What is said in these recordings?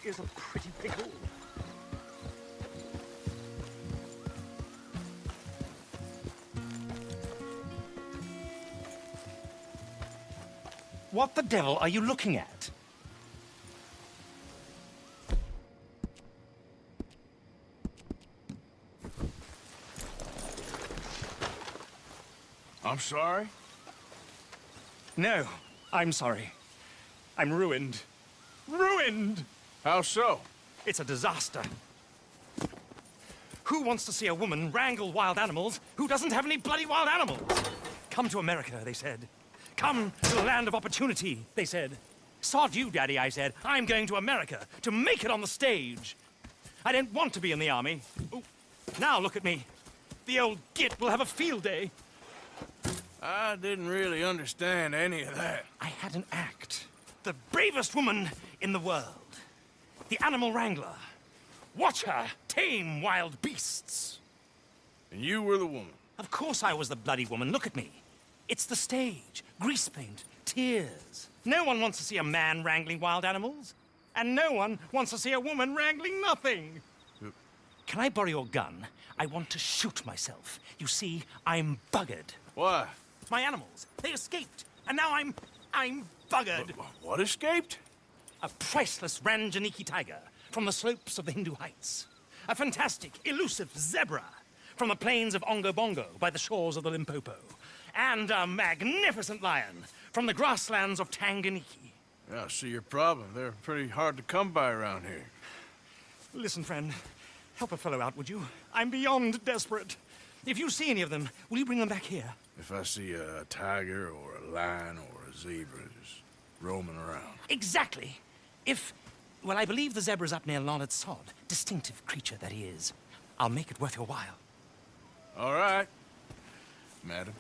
is a pretty pickle. What the devil are you looking at? I'm sorry? No, I'm sorry. I'm ruined. Ruined! How so? It's a disaster. Who wants to see a woman wrangle wild animals who doesn't have any bloody wild animals? Come to America, they said. Come to the land of opportunity, they said. Sod you, Daddy, I said. I'm going to America to make it on the stage. I don't want to be in the army. Ooh, now look at me. The old git will have a field day. I didn't really understand any of that. I had an act. The bravest woman in the world. The animal wrangler. Watch her tame wild beasts. And you were the woman. Of course I was the bloody woman. Look at me. It's the stage. Grease paint. Tears. No one wants to see a man wrangling wild animals. And no one wants to see a woman wrangling nothing. Can I borrow your gun? I want to shoot myself. You see, I'm buggered. Why? My animals, they escaped. And now I'm buggered. What escaped? A priceless Ranjaniki tiger from the slopes of the Hindu Heights. A fantastic, elusive zebra from the plains of Ongo Bongo by the shores of the Limpopo. And a magnificent lion from the grasslands of Tanganyika. Yeah, I see your problem. They're pretty hard to come by around here. Listen, friend, help a fellow out, would you? I'm beyond desperate. If you see any of them, will you bring them back here? If I see a tiger or a lion or a zebra just roaming around. Exactly. Well, I believe the zebra's up near Leonard Sod. Distinctive creature that he is. I'll make it worth your while. All right, madam.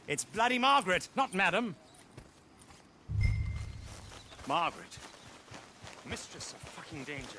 It's bloody Margaret, not madam. Margaret. Mistress of fucking danger.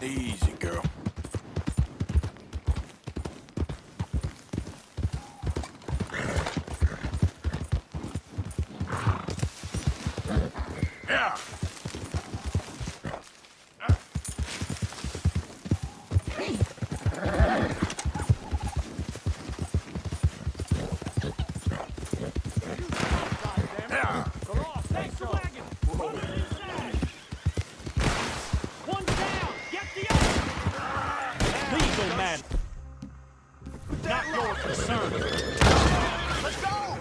Easy, girl. Yeah. Not your concern. Let's go!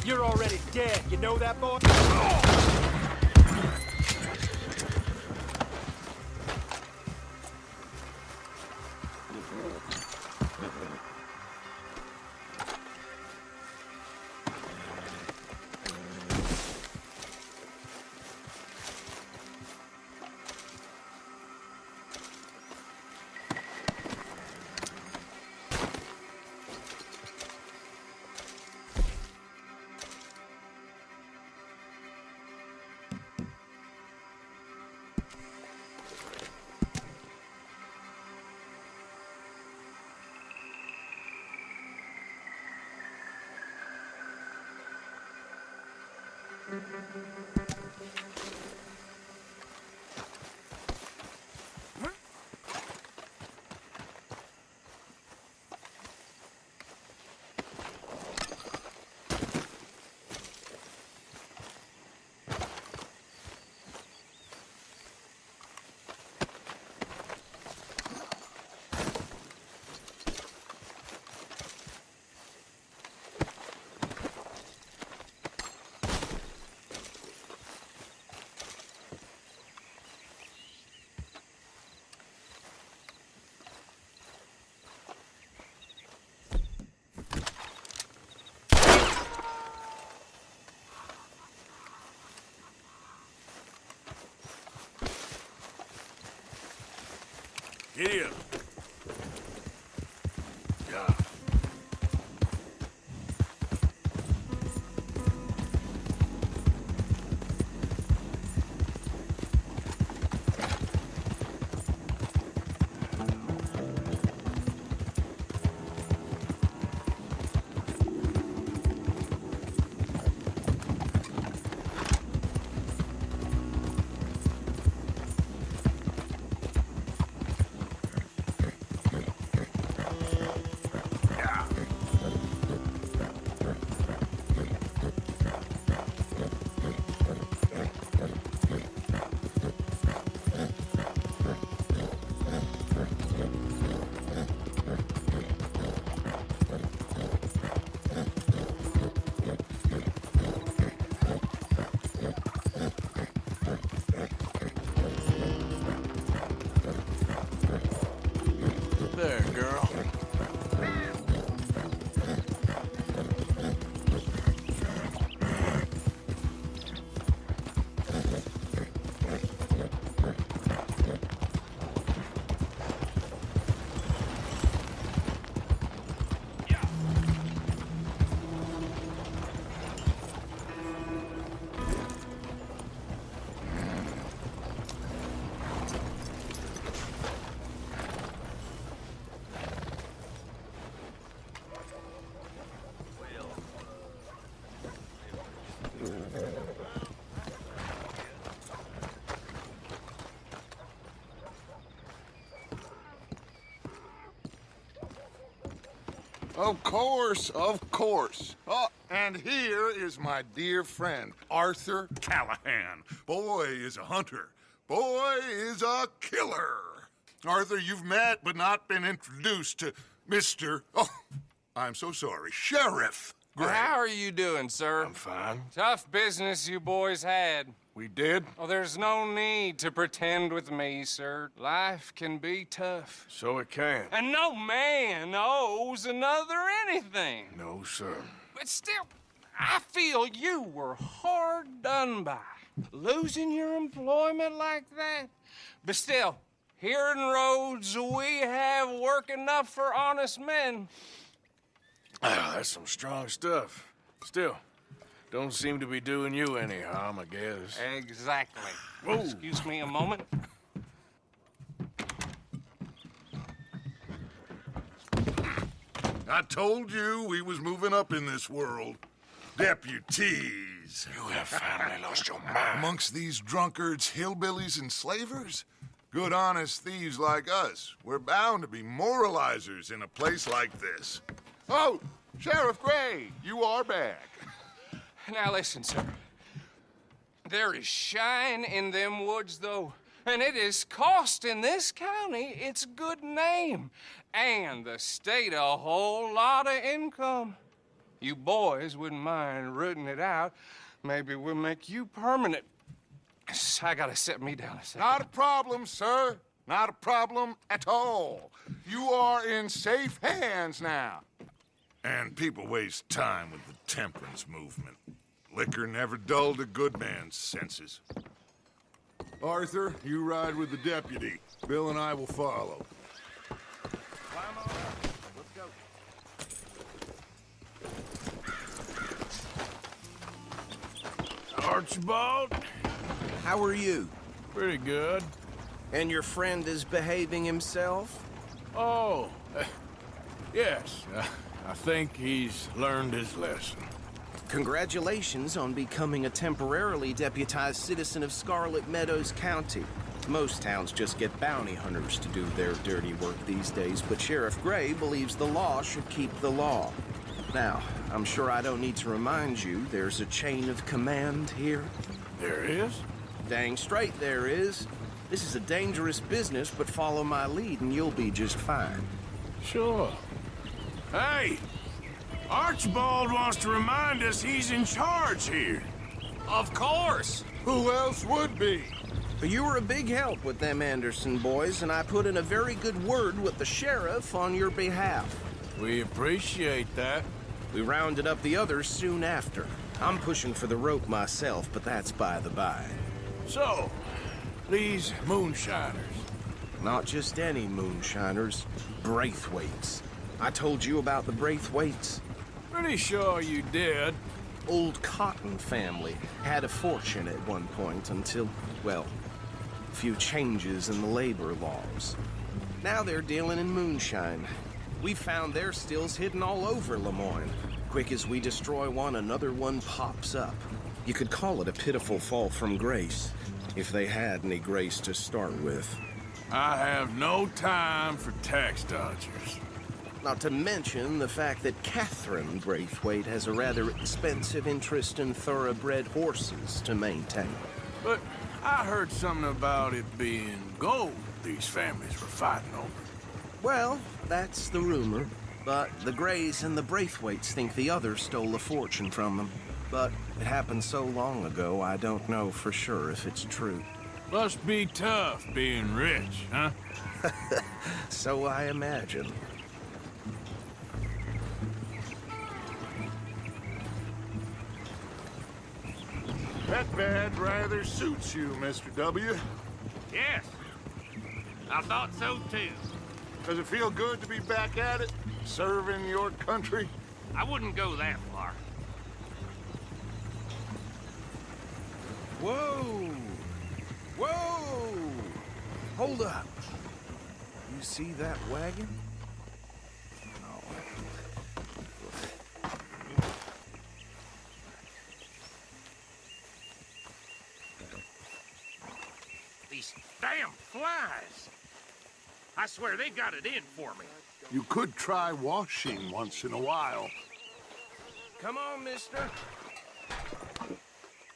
You're already dead. You know that, boy? Giddy up. Yeah. There, girl. Of course, of course. Oh, and here is my dear friend, Arthur Callahan. Boy is a hunter. Boy is a killer. Arthur, you've met but not been introduced to Mr. Oh, I'm so sorry, Sheriff Gray. How are you doing, sir? I'm fine. Tough business you boys had. We did? Oh, there's no need to pretend with me, sir. Life can be tough. So it can. And no man owes another anything. No, sir. But still, I feel you were hard done by. Losing your employment like that. But still, here in Rhodes, we have work enough for honest men. Ah, that's some strong stuff. Still, don't seem to be doing you any harm, I guess. Exactly. Whoa. Excuse me a moment. I told you we was moving up in this world. Deputies. You have finally lost your mind. Amongst these drunkards, hillbillies, and slavers? Good, honest thieves like us. We're bound to be moralizers in a place like this. Oh, Sheriff Gray, you are back. Now listen, sir. There is shine in them woods, though, and it is costing this county its good name and the state a whole lot of income. You boys wouldn't mind rooting it out. Maybe we'll make you permanent. I gotta set me down a second. Not a problem, sir. Not a problem at all. You are in safe hands now. And people waste time with the temperance movement. Liquor never dulled a good man's senses. Arthur, you ride with the deputy. Bill and I will follow. Climb on up. Let's go. Archibald? How are you? Pretty good. And your friend is behaving himself? Oh, yes. I think he's learned his lesson. Congratulations on becoming a temporarily deputized citizen of Scarlet Meadows County. Most towns just get bounty hunters to do their dirty work these days, but Sheriff Gray believes the law should keep the law. Now, I'm sure I don't need to remind you there's a chain of command here. There is? Dang straight there is. This is a dangerous business, but follow my lead and you'll be just fine. Sure. Hey! Archibald wants to remind us he's in charge here. Of course. Who else would be? But you were a big help with them Anderson boys, and I put in a very good word with the sheriff on your behalf. We appreciate that. We rounded up the others soon after. I'm pushing for the rope myself, but that's by the by. So, these moonshiners, Not just any moonshiners, Braithwaites. I told you about the Braithwaites? Pretty sure you did. Old Cotton family had a fortune at one point until, well, a few changes in the labor laws. Now they're dealing in moonshine. We found their stills hidden all over Lemoyne. Quick as we destroy one, another one pops up. You could call it a pitiful fall from grace, if they had any grace to start with. I have no time for tax dodgers. Not to mention the fact that Catherine Braithwaite has a rather expensive interest in thoroughbred horses to maintain. But I heard something about it being gold these families were fighting over. Well, that's the rumor. But the Greys and the Braithwaites think the others stole a fortune from them. But it happened so long ago, I don't know for sure if it's true. Must be tough being rich, huh? So I imagine. That bed rather suits you, Mr. W. Yes, I thought so too. Does it feel good to be back at it, serving your country? I wouldn't go that far. Whoa! Whoa! Hold up. You see that wagon? These damn flies. I swear they got it in for me. You could try washing once in a while. Come on, mister.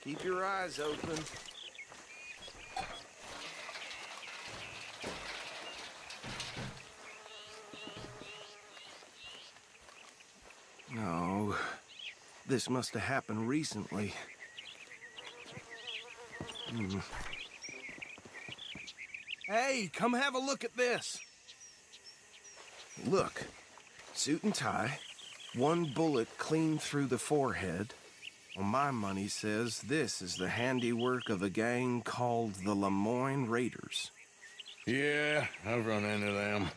Keep your eyes open. No, this must have happened recently. Hey, come have a look at this. Look, suit and tie, one bullet clean through the forehead. Well, my money says this is the handiwork of a gang called the Lemoyne Raiders. Yeah, I've run into them.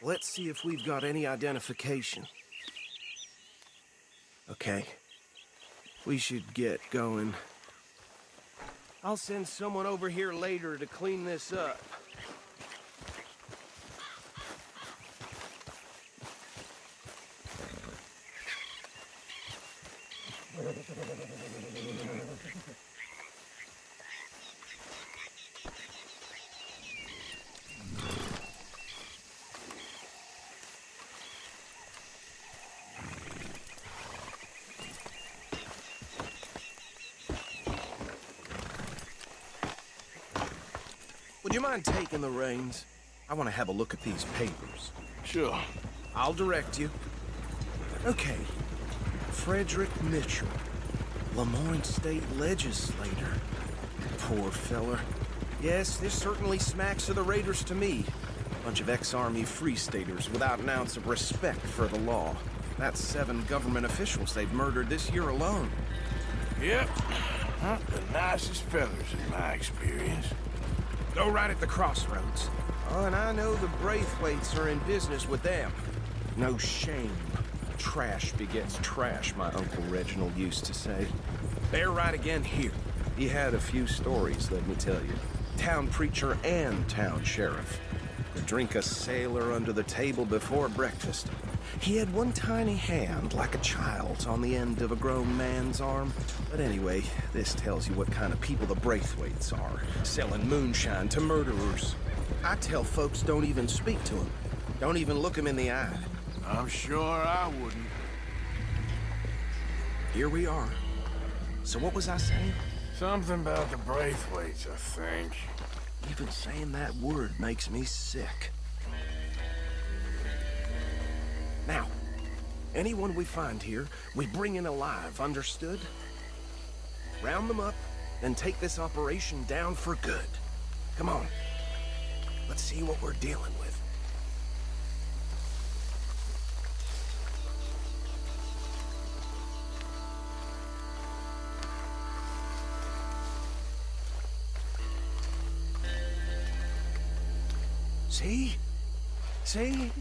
Let's see if we've got any identification. Okay. We should get going. I'll send someone over here later to clean this up. Would you mind taking the reins? I want to have a look at these papers. Sure. I'll direct you. Okay. Frederick Mitchell, Lemoyne State Legislator. Poor feller. Yes, this certainly smacks of the Raiders to me. Bunch of ex-Army Free Staters without an ounce of respect for the law. That's 7 government officials they've murdered this year alone. Yep. Not the nicest fellas in my experience. Go right at the crossroads. Oh, and I know the Braithwaites are in business with them. No shame. Trash begets trash, my Uncle Reginald used to say. They're right again here. He had a few stories, let me tell you. Town preacher and town sheriff. Could drink a sailor under the table before breakfast. He had one tiny hand, like a child's, on the end of a grown man's arm. But anyway, this tells you what kind of people the Braithwaites are, selling moonshine to murderers. I tell folks don't even speak to him. Don't even look him in the eye. I'm sure I wouldn't. Here we are. So what was I saying? Something about the Braithwaites, I think. Even saying that word makes me sick. Now, anyone we find here, we bring in alive, understood? Round them up, then take this operation down for good. Come on. Let's see what we're dealing with. See? See?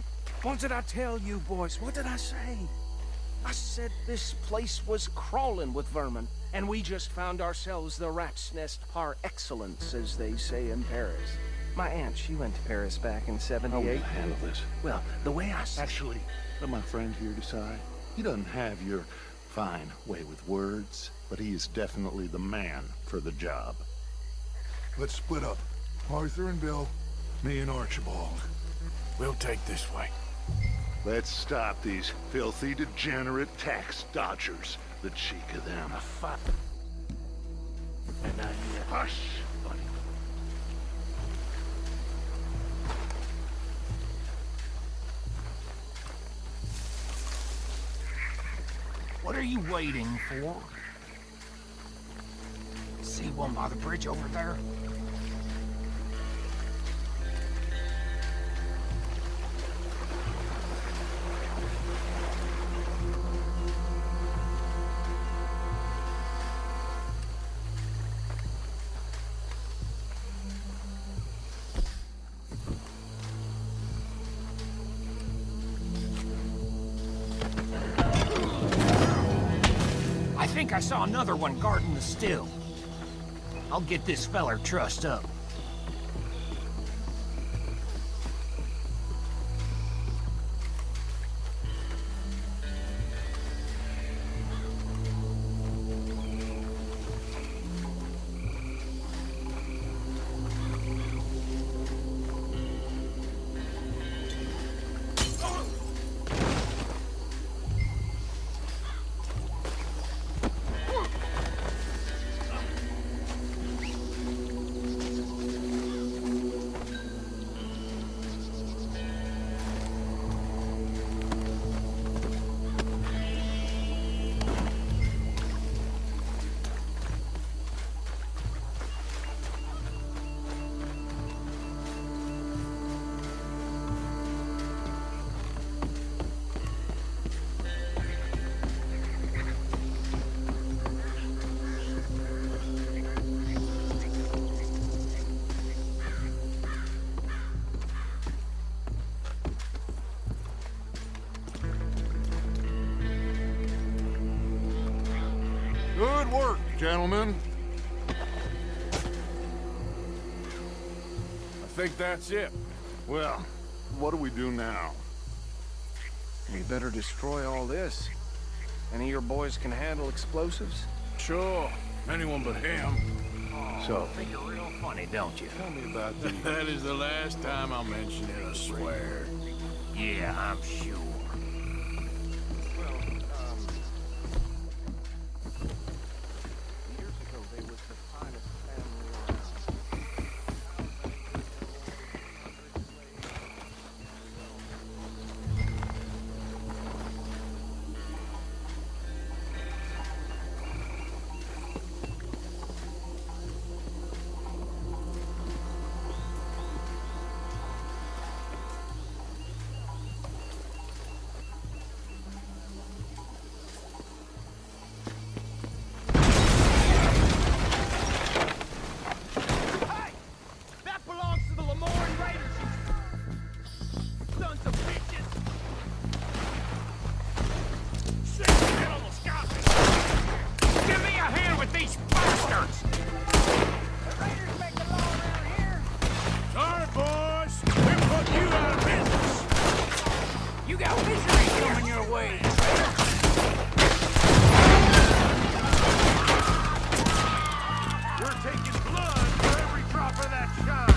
What did I tell you, boys? What did I say? I said this place was crawling with vermin, and we just found ourselves the rat's nest par excellence, as they say in Paris. My aunt, she went to Paris back in '78. How will you handle this? Well, the way I said... Actually, let my friend here decide. He doesn't have your fine way with words, but he is definitely the man for the job. Let's split up. Arthur and Bill, me and Archibald. We'll take this way. Let's stop these filthy, degenerate tax dodgers. The cheek of them. And hush, buddy. What are you waiting for? See one by the bridge over there? I think I saw another one guarding the still. I'll get this feller trussed up. Good work, gentlemen. I think that's it. Well, what do we do now? We better destroy all this. Any of your boys can handle explosives? Sure. Anyone but him. So, Think you're real funny, don't you? tell me about the... That is the last time I'll mention it, I swear. Yeah, I'm sure. Years ago, they was the finest family around. That belongs to the Lemoyne Raiders, you sons of bitches! Sick of it almost got me! Give me a hand with these bastards! The Raiders make the law around here. Sorry, boys. We're putting you out of business. You got misery coming your way. We're taking blood for every drop of that shine.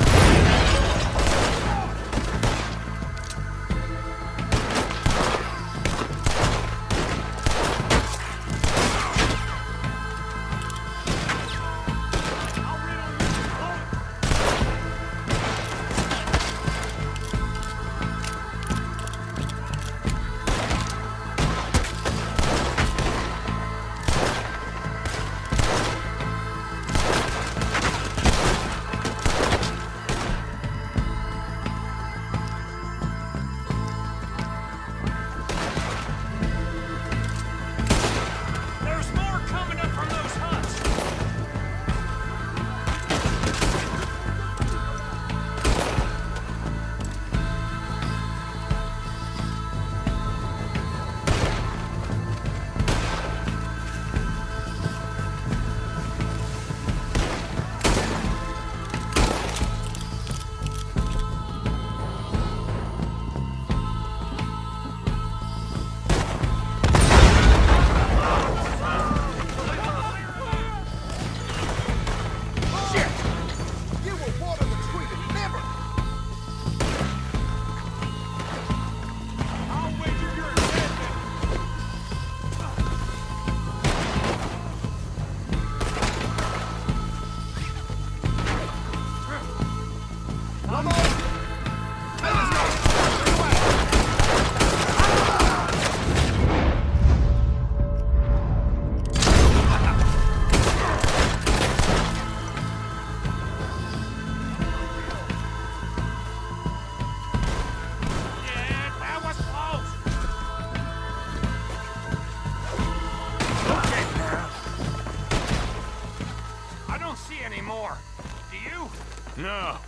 No,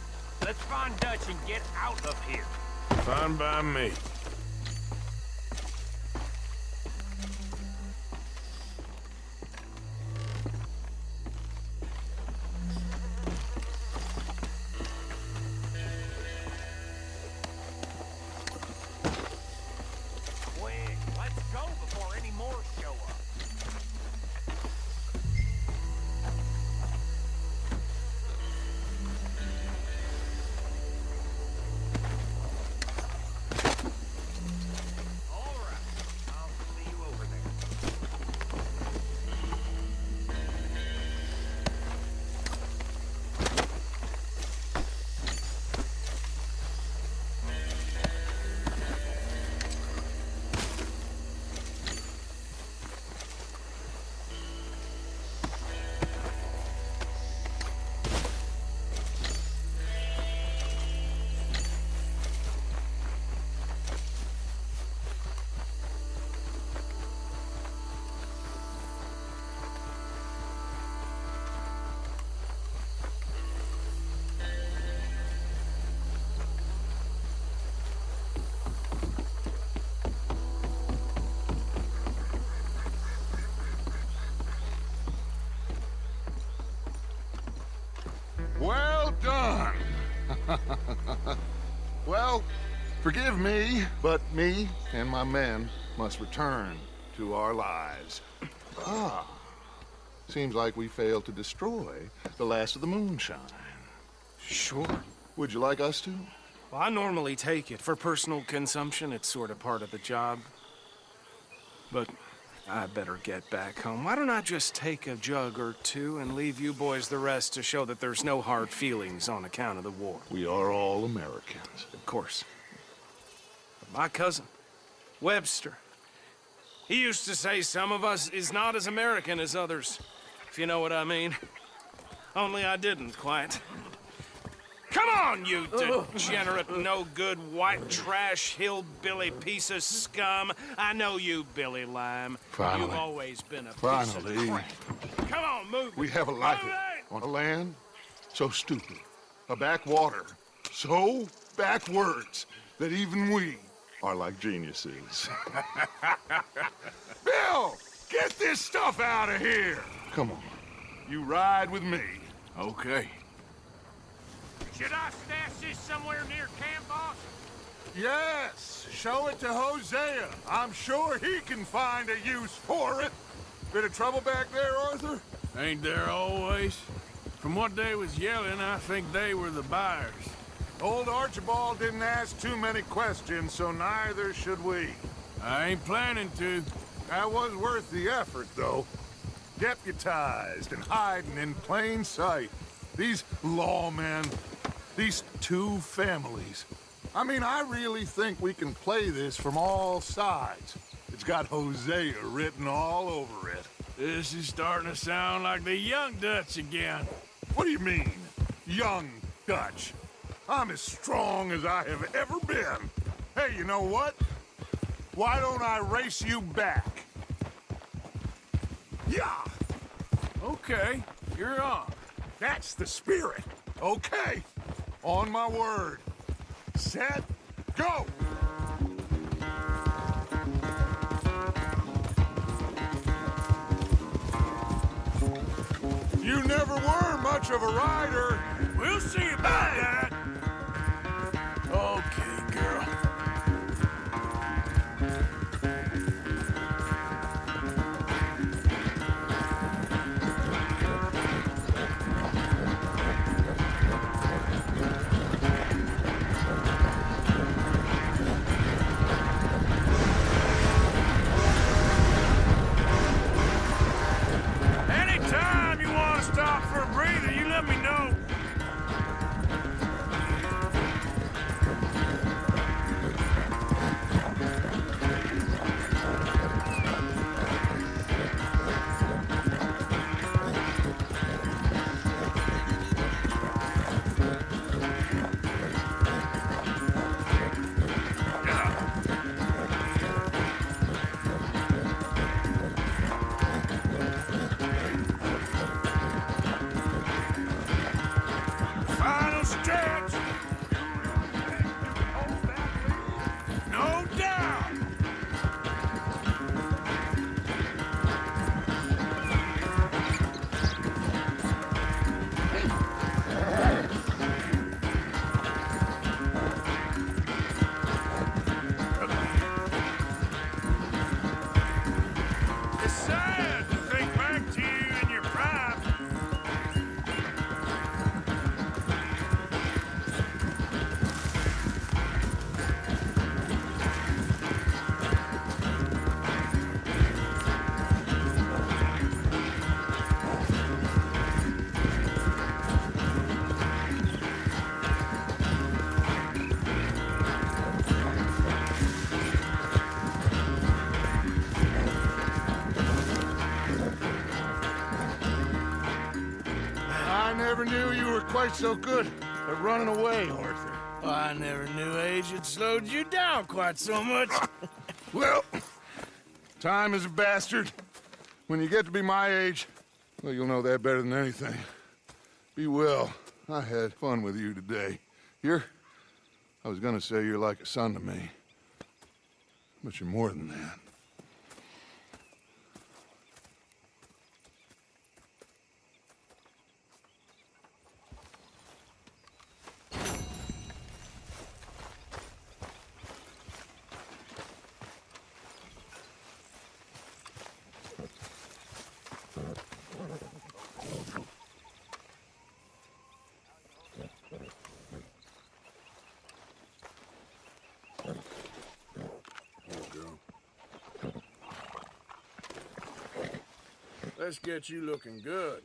Let's find Dutch and get out of here. fine by me. Quick, let's go before any more show up. All right, I'll see you over there. Well done. Well, forgive me, but me and my men must return to our lives. Ah, seems like we failed to destroy the last of the moonshine. Sure. Would you like us to? Well, I normally take it. For personal consumption, it's sort of part of the job. But I better get back home. Why don't I just take a jug or two and leave you boys the rest to show that there's no hard feelings on account of the war? We are all Americans. Of course. But my cousin, Webster, he used to say some of us is not as American as others, if you know what I mean. Only I didn't quite. Come on, you degenerate, no-good, white trash, hillbilly piece of scum. I know you, Billy Lime. Finally. You've always been a piece Finally. of crap. Come on, move. We have a life Move it! on a land so stupid, a backwater so backwards that even we are like geniuses. Bill, get this stuff out of here. Come on, you ride with me. Okay. Should I stash this somewhere near camp, boss? Yes, show it to Hosea. I'm sure he can find a use for it. Bit of trouble back there, Arthur? Ain't there always? From what they was yelling, I think they were the buyers. Old Archibald didn't ask too many questions, so neither should we. I ain't planning to. That was worth the effort, though. Deputized and hiding in plain sight. These lawmen, these two families. I mean, I really think we can play this from all sides. It's got Hosea written all over it. This is starting to sound like the young Dutch again. What do you mean, young Dutch? I'm as strong as I have ever been. Hey, you know what? Why don't I race you back? Yeah, Okay, you're on. that's the spirit. Okay, on my word. Set, go! You never were much of a rider. We'll see about that. Okay, girl. Anytime you want to stop for a breather, you let me know. never knew you were quite so good at running away, Arthur. I never knew age had slowed you down quite so much. Well, time is a bastard. When you get to be my age, well, you'll know that better than anything. Be well. I had fun with you today. I was gonna say you're like a son to me. But you're more than that. Let's get you looking good.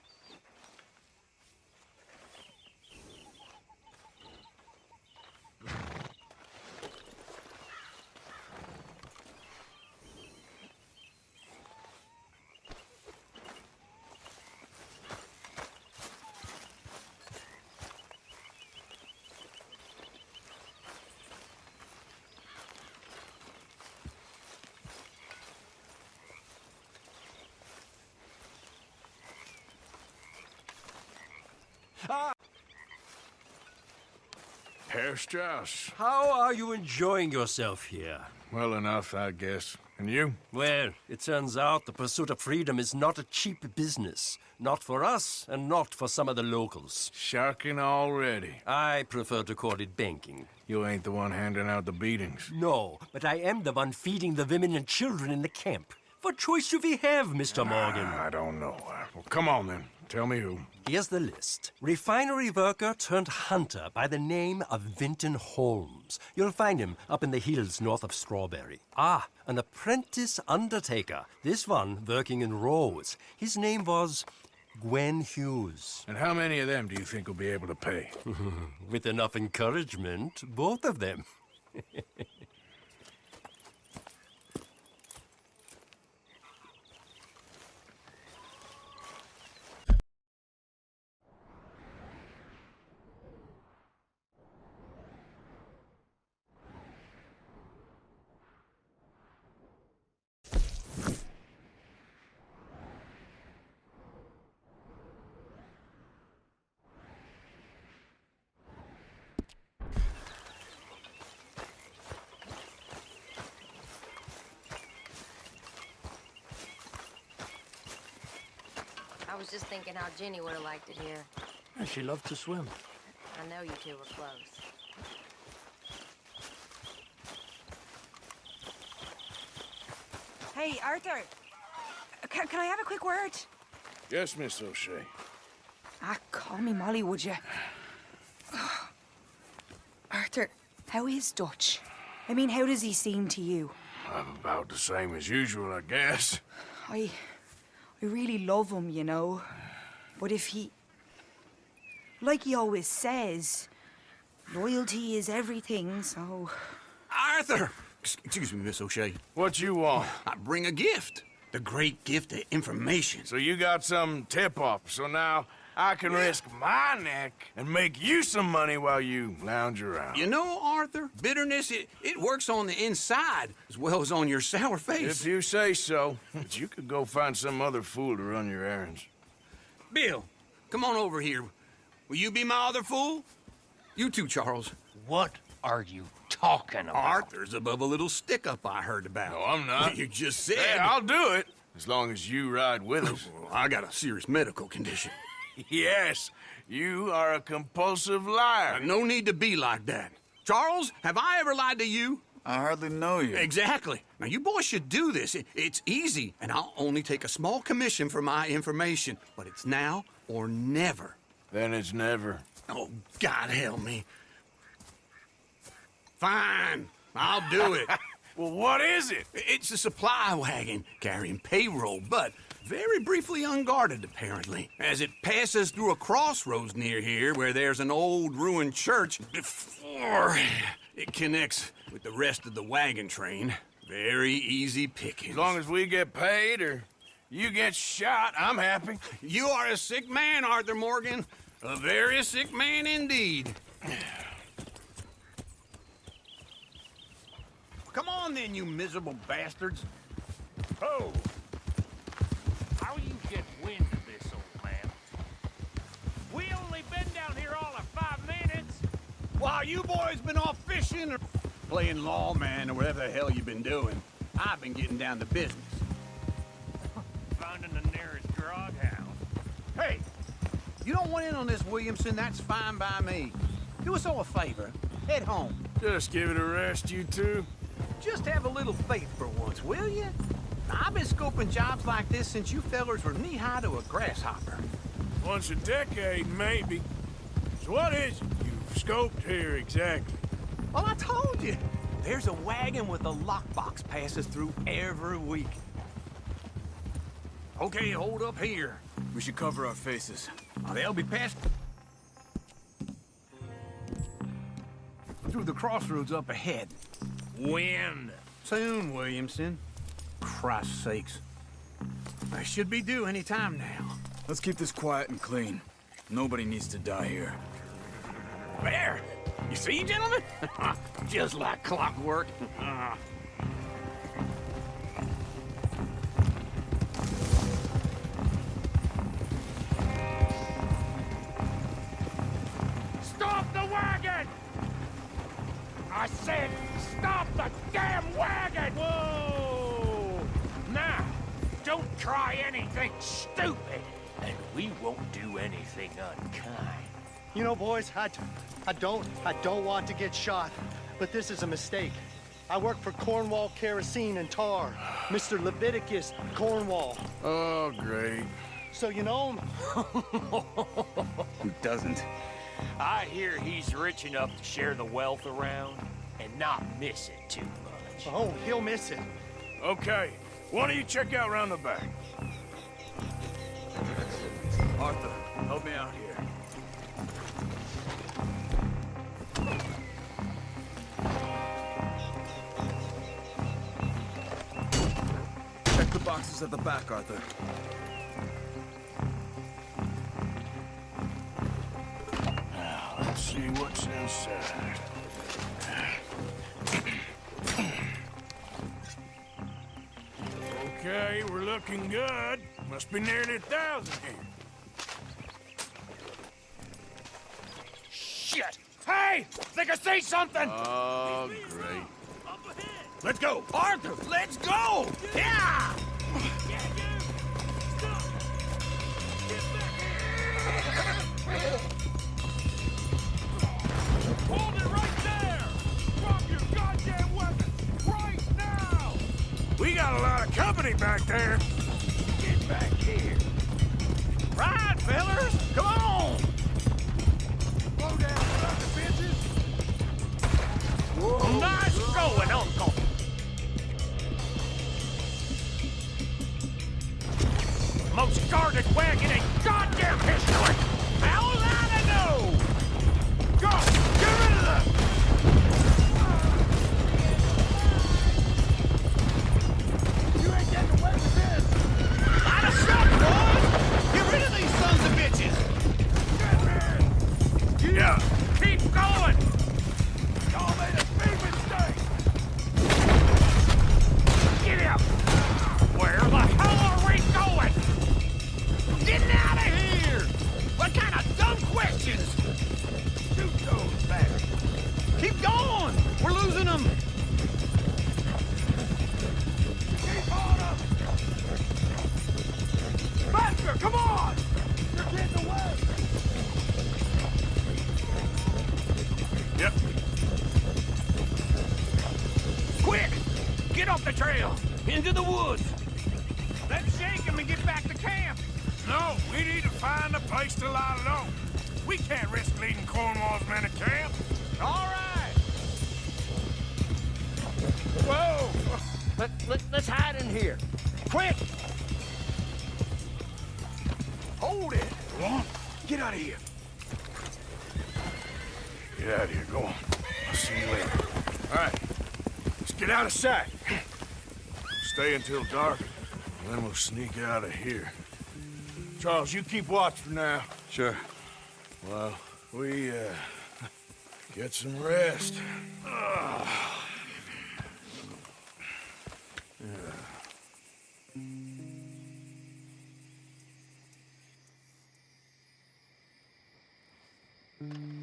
Herr Strauss. How are you enjoying yourself here? Well enough, I guess. And you? Well, it turns out the pursuit of freedom is not a cheap business. Not for us, and not for some of the locals. Sharking already. I prefer to call it banking. You ain't the one handing out the beatings. No, but I am the one feeding the women and children in the camp. What choice do we have, Mr. Morgan? I don't know. Well, come on then. Tell me who. Here's the list. Refinery worker turned hunter by the name of Vinton Holmes. You'll find him up in the hills north of Strawberry. Ah, an apprentice undertaker. This one working in Rose. His name was Gwen Hughes. And how many of them do you think will be able to pay? With enough encouragement, both of them. I was just thinking how Jenny would have liked it here. She loved to swim. I know you two were close. Hey, Arthur. Can I have a quick word? Yes, Miss O'Shea. Ah, call me Molly, would you? Arthur, how is Dutch? I mean, how does he seem to you? About the same as usual, I guess. I really love him, you know. But if he... Like he always says, loyalty is everything, so... Arthur! Excuse me, Miss O'Shea. What you want? I bring a gift. The great gift of information. So you got some tip-off, so now I can risk my neck and make you some money while you lounge around. You know, Arthur, bitterness, it works on the inside as well as on your sour face. If you say so. But you could go find some other fool to run your errands. Bill, come on over here. Will you be my other fool? You too, Charles. What are you talking about? Arthur's above a little stick-up I heard about. No, I'm not. You just said... Hey, I'll do it, as long as you ride with us. I got a serious medical condition. Yes, you are a compulsive liar. No need to be like that. Charles, have I ever lied to you? I hardly know you. Exactly. Now, you boys should do this. It's easy, and I'll only take a small commission for my information. But it's now or never. Then it's never. Oh, God help me. Fine, I'll do it. Well, what is it? It's a supply wagon carrying payroll, but very briefly unguarded, apparently. As it passes through a crossroads near here where there's an old ruined church before it connects with the rest of the wagon train. Very easy pickings. As long as we get paid or you get shot, I'm happy. You are a sick man, Arthur Morgan. A very sick man indeed. Come on then, you miserable bastards. Oh! How you get wind of this, old man? We only been down here all of 5 minutes. While you boys been off fishing or playing lawman or whatever the hell you've been doing, I've been getting down to business. Finding the nearest grog house. Hey, you don't want in on this, Williamson, that's fine by me. Do us all a favor. Head home. Just give it a rest, you two. Just have a little faith for once, will you? I've been scoping jobs like this since you fellers were knee-high to a grasshopper. Once a decade, maybe. So what is it you've scoped here exactly? Well, I told you. There's a wagon with a lockbox passes through every week. Okay, hold up here. We should cover our faces. They'll be passed through the crossroads up ahead. When? Soon, Williamson. Christ's sakes. I should be due any time now. Let's keep this quiet and clean. Nobody needs to die here. There! You see, gentlemen? Just like clockwork. Stop the wagon! I said, stop the damn wagon! Whoa! Now, don't try anything stupid, and we won't do anything unkind. You know, boys, I don't want to get shot, but this is a mistake. I work for Cornwall Kerosene and Tar, Mr. Leviticus Cornwall. Oh, great. So you know him? Who doesn't? I hear he's rich enough to share the wealth around and not miss it too much. Oh, he'll miss it. Okay, why don't you check out around the back? Arthur, help me out here. Check the boxes at the back, Arthur. Now, let's see what's inside. Okay, we're looking good. Must be nearly 1,000 here. Shit! Hey! Think I see something! Oh, great. Let's go! Arthur, let's go! Yeah! Hold it right there! Drop your goddamn weapon! Right now! We got a lot of company back there. Get back here! Right, fellers! Come on! Slow down, sucker bitches! Nice going, Uncle! Most guarded wagon in goddamn history! How will I know? Go! Get rid of them! You ain't getting away with this! Light us up, boys! Get rid of these sons of bitches! Get in! Yeah! Keep going! Y'all made a big mistake! Get out! Where the hell are we going? Getting out of here! What kind of dumb questions? Shoot those bastards! Keep going! We're losing them! Keep on up! Faster! Come on! You're getting away! Yep. Quick! Get off the trail! Into the woods! Let's shake him and get back to camp! No, we need to find a place to lie low. We can't risk leading Cornwall's men to camp. All right! Whoa! Let's hide in here. Quick! Hold it! Go on. Get out of here. Get out of here. Go on. I'll see you later. All right. Let's get out of sight. Stay until dark, and then we'll sneak out of here. Charles, you keep watch for now. Sure. Well, we, get some rest.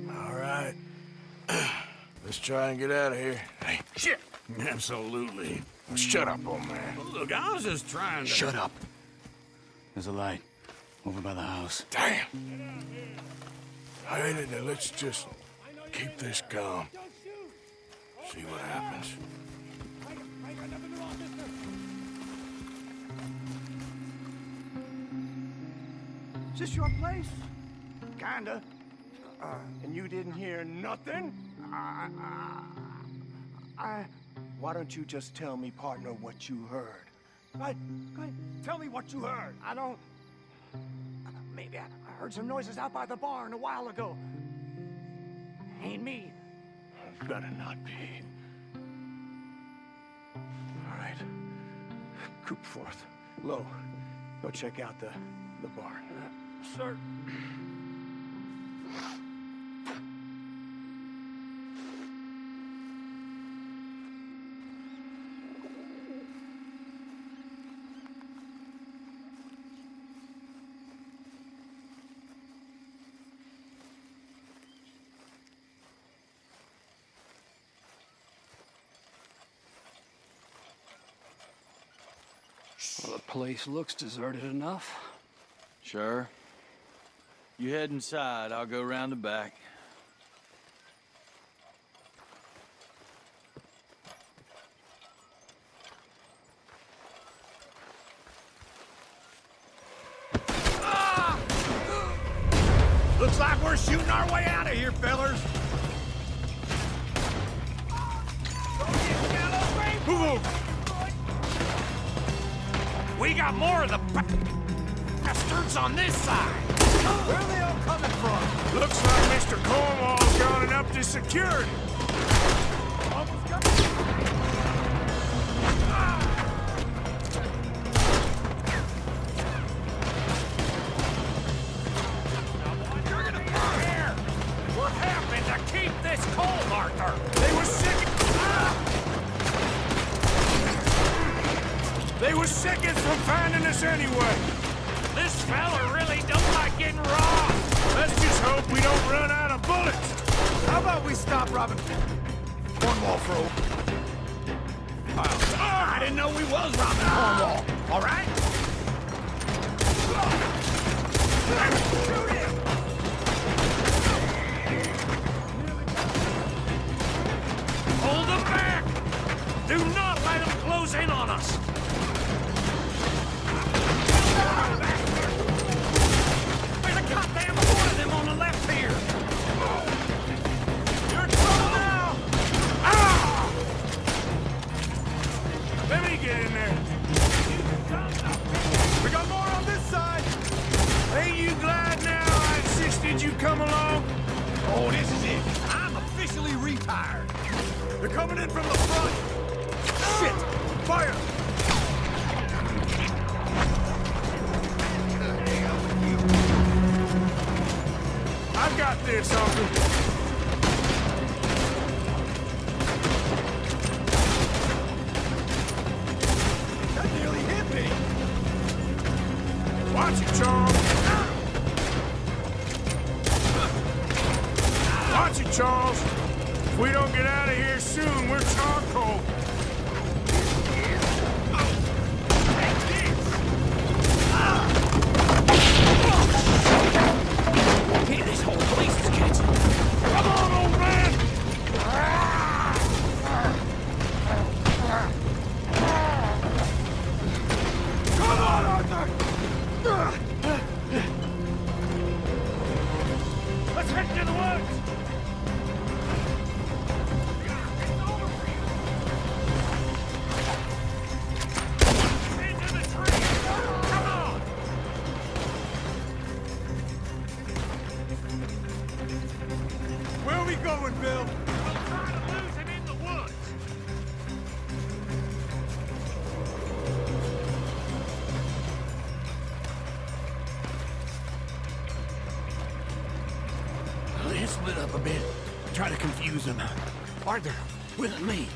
All right. Let's try and get out of here. Hey, shit! Absolutely. Shut up, old man. Look, I was just trying to... Shut up. There's a light over by the house. Damn! Hey, let's just keep this calm. See what happens. Is this your place? Kinda. And you didn't hear nothing? Why don't you just tell me, partner, what you heard? Right? Go ahead. Tell me what you heard. I don't... Maybe I heard some noises out by the barn a while ago. Ain't me. Better not be. All right. Coop forth. Lo, go check out the barn. Sir. Well, the place looks deserted enough. Sure. You head inside, I'll go round the back. Looks like we're shooting our way out of here, fellers. Move! We got more of the bastards on this side. Where are they all coming from? Looks like Mr. Cornwall's gone and upped his security. Almost got me. You're gonna burn here! What happened to keep this coal, Arthur? They were sick. They were sickest from finding us anyway. This fella really don't like getting robbed. Let's just hope we don't run out of bullets. How about we stop robbing Cornwall for I didn't know we was robbing Cornwall. All right? Shoot him! Hold them back! Do not let them close in on us! There's a goddamn one of them on the left here! You're in trouble now! Ah! Let me get in there. We got more on this side! Ain't you glad now I insisted you come along? Oh, this is it. I'm officially retired. They're coming in from the front! Shit! Fire! I've got this, Uncle. That nearly hit me! Watch it, Charles. Watch it, Charles. If we don't get out of here soon, we're charcoal. Here, this whole place is catching. Come on, old man! Come on, Arthur! Let's head to the woods! split up a bit. Try to confuse them. Arthur, with me.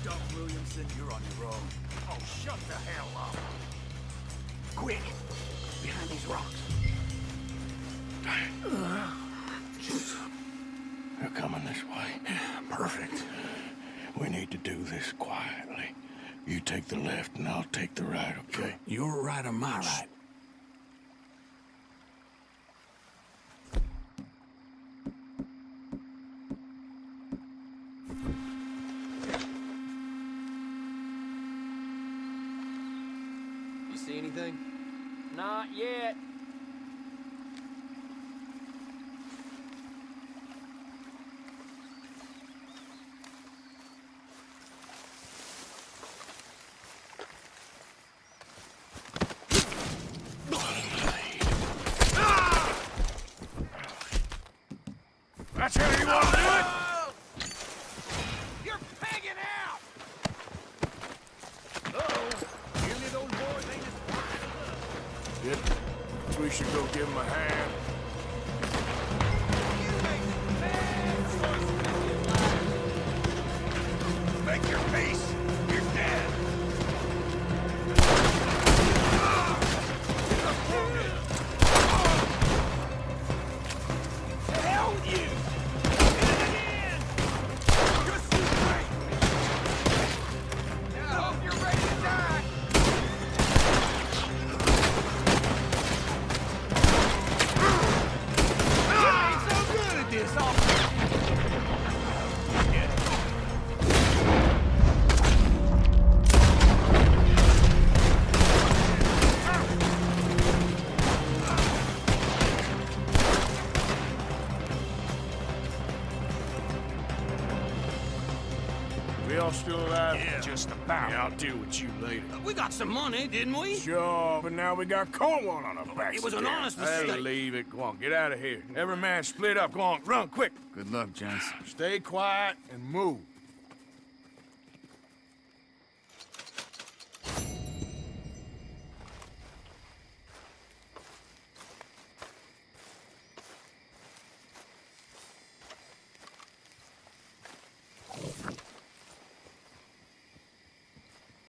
Doc Williamson, you're on your own. Oh, shut the hell up. Quick! Behind these rocks. They're coming this way. Perfect. We need to do this quietly. You take the left and I'll take the right, okay? Your right or my right? You see anything? Not yet. That's how you want to do it? You're pegging out! Uh-oh. Usually those boys ain't as fine as us. Yep. We should go give him a hand. Make your peace. You're dead. The hell with you! We all still alive? Yeah, just about. Yeah, I'll deal with you later. We got some money, didn't we? Sure, but now we got Cornwall on our backs. It was an again. honest Hey, mistake. leave it. Go on, get out of here. Every man split up. Go on, run, quick. Good luck, gents. Stay quiet and move.